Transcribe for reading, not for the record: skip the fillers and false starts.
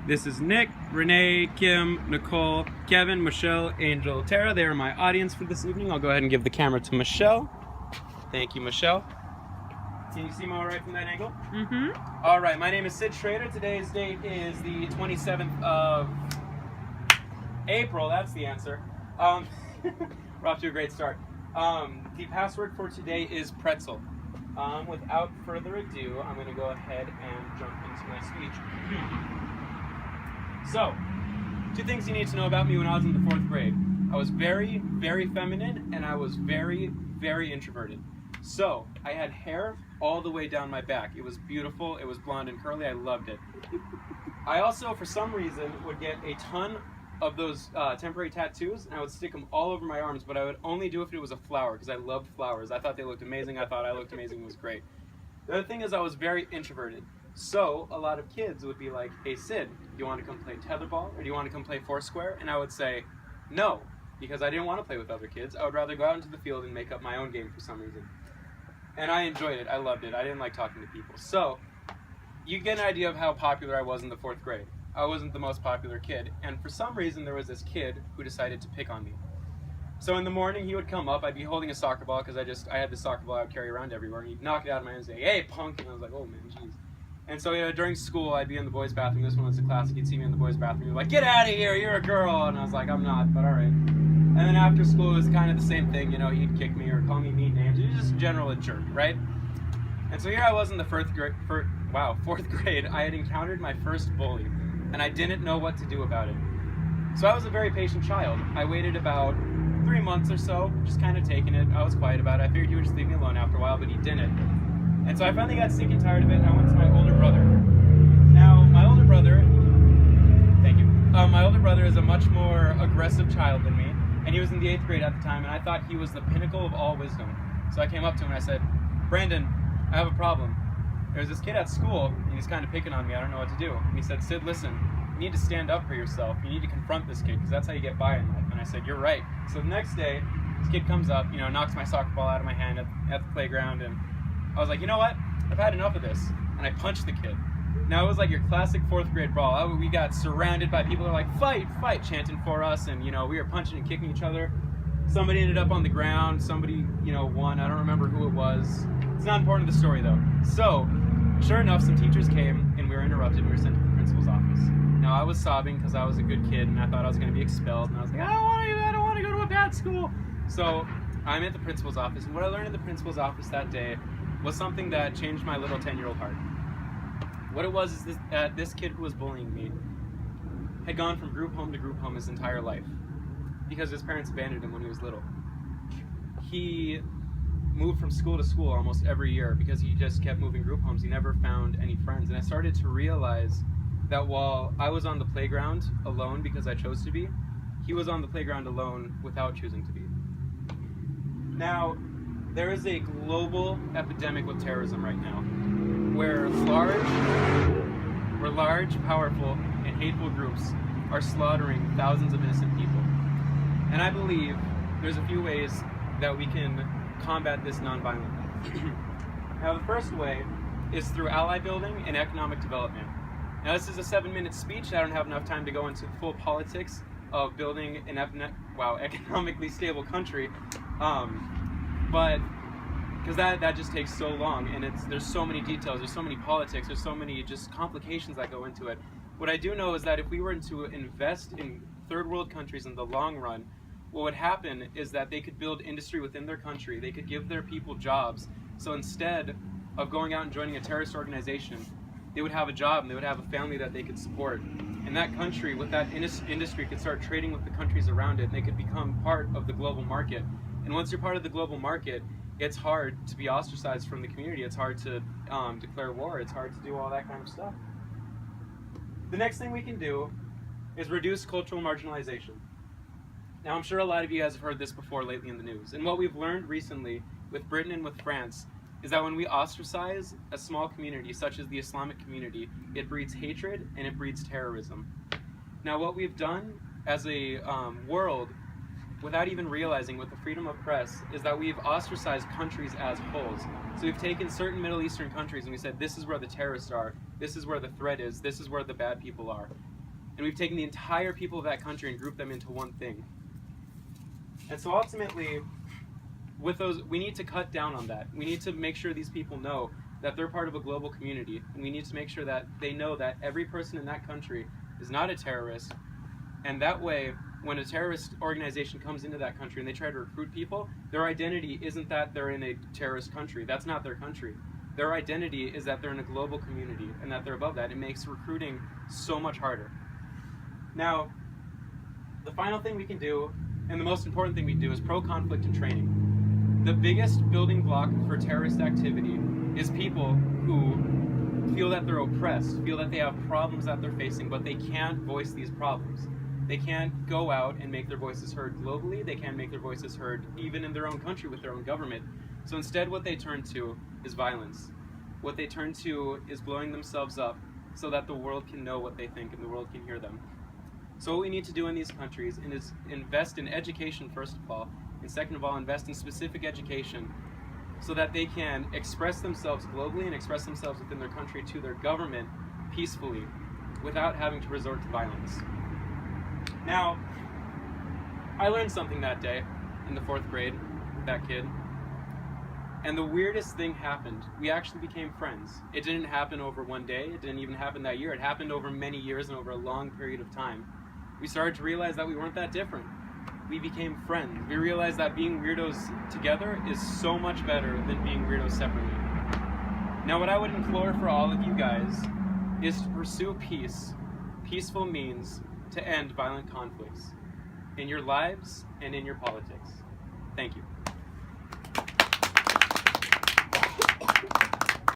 This is Nick, Renee, Kim, Nicole, Kevin, Michelle, Angel, Tara. They are my audience for this evening. I'll go ahead and give the camera to Michelle. Thank you, Michelle. Can you see me all right from that angle? Mm-hmm. All right, my name is Sid Schrader. Today's date is the 27th of April. That's the answer. We're off to a great start. The password for today is pretzel. Without further ado, I'm going to go ahead and jump into my speech. So, 2 things you need to know about me when I was in the 4th grade. I was very, very feminine, and I was very, very introverted. So, I had hair all the way down my back. It was beautiful. It was blonde and curly. I loved it. I also, for some reason, would get a ton of those temporary tattoos, and I would stick them all over my arms, but I would only do if it was a flower, because I loved flowers. I thought they looked amazing. I thought I looked amazing. It was great. The other thing is I was very introverted. So a lot of kids would be like, hey Sid, do you want to come play tetherball, or do you want to come play Foursquare? And I would say, no, because I didn't want to play with other kids. I would rather go out into the field and make up my own game for some reason. And I enjoyed it. I loved it. I didn't like talking to people. So you get an idea of how popular I was in the 4th grade. I wasn't the most popular kid, and for some reason there was this kid who decided to pick on me. So in the morning he would come up, I'd be holding a soccer ball, because I had this soccer ball I would carry around everywhere, and he'd knock it out of my hand and say, hey punk, and I was like, oh man, jeez. And so during school I'd be in the boys' bathroom. This one was a classic. He'd see me in the boys' bathroom, he'd be like, get out of here, you're a girl, and I was like, I'm not, but alright. And then after school it was kind of the same thing, he'd kick me or call me mean names. He was just in general a jerk, right? And so here I was in the 4th grade. I had encountered my first bully, and I didn't know what to do about it. So I was a very patient child. I waited about 3 months or so, just kind of taking it. I was quiet about it. I figured he would just leave me alone after a while, but he didn't. And so I finally got sick and tired of it, and I went to my older brother. Now, my older brother is a much more aggressive child than me, and he was in the 8th grade at the time, and I thought he was the pinnacle of all wisdom. So I came up to him and I said, Brandon, I have a problem. There's this kid at school, and he's kind of picking on me. I don't know what to do. And he said, Sid, listen, you need to stand up for yourself. You need to confront this kid, because that's how you get by in life. And I said, you're right. So the next day, this kid comes up, knocks my soccer ball out of my hand at the playground, and I was like, you know what? I've had enough of this. And I punched the kid. Now, it was like your classic 4th grade brawl. We got surrounded by people who were like, fight, fight, chanting for us, and, we were punching and kicking each other. Somebody ended up on the ground. Somebody, won. I don't remember who it was. It's not important to the story, though. So, sure enough, some teachers came, and we were interrupted, and we were sent to the principal's office. Now, I was sobbing because I was a good kid, and I thought I was going to be expelled, and I was like, I don't want to go to a bad school. So, I'm at the principal's office, and what I learned at the principal's office that day was something that changed my little 10-year-old heart. What it was is this kid who was bullying me had gone from group home to group home his entire life because his parents abandoned him when he was little. He moved from school to school almost every year because he just kept moving group homes. He never found any friends. And I started to realize that while I was on the playground alone because I chose to be, he was on the playground alone without choosing to be. Now, there is a global epidemic with terrorism right now, where large, powerful, and hateful groups are slaughtering thousands of innocent people. And I believe there's a few ways that we can combat this nonviolently. Now, the first way is through ally building and economic development. Now, this is a 7-minute speech. I don't have enough time to go into full politics of building an economically stable country, but because that just takes so long, and there's so many details, there's so many politics, there's so many just complications that go into it. What I do know is that if we were to invest in third world countries in the long run, what would happen is that they could build industry within their country. They could give their people jobs. So instead of going out and joining a terrorist organization, they would have a job and they would have a family that they could support. And that country, with that industry, could start trading with the countries around it, and they could become part of the global market. And once you're part of the global market, it's hard to be ostracized from the community. It's hard to declare war. It's hard to do all that kind of stuff. The next thing we can do is reduce cultural marginalization. Now, I'm sure a lot of you guys have heard this before lately in the news. And what we've learned recently with Britain and with France is that when we ostracize a small community, such as the Islamic community, it breeds hatred and it breeds terrorism. Now, what we've done as a world, without even realizing with the freedom of press, is that we've ostracized countries as wholes. So we've taken certain Middle Eastern countries and we said, this is where the terrorists are, this is where the threat is, this is where the bad people are. And we've taken the entire people of that country and grouped them into one thing. And so ultimately, with those, we need to cut down on that. We need to make sure these people know that they're part of a global community. And we need to make sure that they know that every person in that country is not a terrorist. And that way, when a terrorist organization comes into that country and they try to recruit people, their identity isn't that they're in a terrorist country. That's not their country. Their identity is that they're in a global community and that they're above that. It makes recruiting so much harder. Now, the final thing we can do, and the most important thing we can do, is pro-conflict and training. The biggest building block for terrorist activity is people who feel that they're oppressed, feel that they have problems that they're facing, but they can't voice these problems. They can't go out and make their voices heard globally. They can't make their voices heard even in their own country with their own government. So instead what they turn to is violence. What they turn to is blowing themselves up so that the world can know what they think and the world can hear them. So what we need to do in these countries is invest in education, first of all, and second of all, invest in specific education so that they can express themselves globally and express themselves within their country to their government peacefully without having to resort to violence. Now, I learned something that day in the 4th grade with that kid, and the weirdest thing happened. We actually became friends. It didn't happen over one day, it didn't even happen that year, it happened over many years and over a long period of time. We started to realize that we weren't that different. We became friends. We realized that being weirdos together is so much better than being weirdos separately. Now what I would implore for all of you guys is to pursue peace, peaceful means to end violent conflicts in your lives and in your politics. Thank you.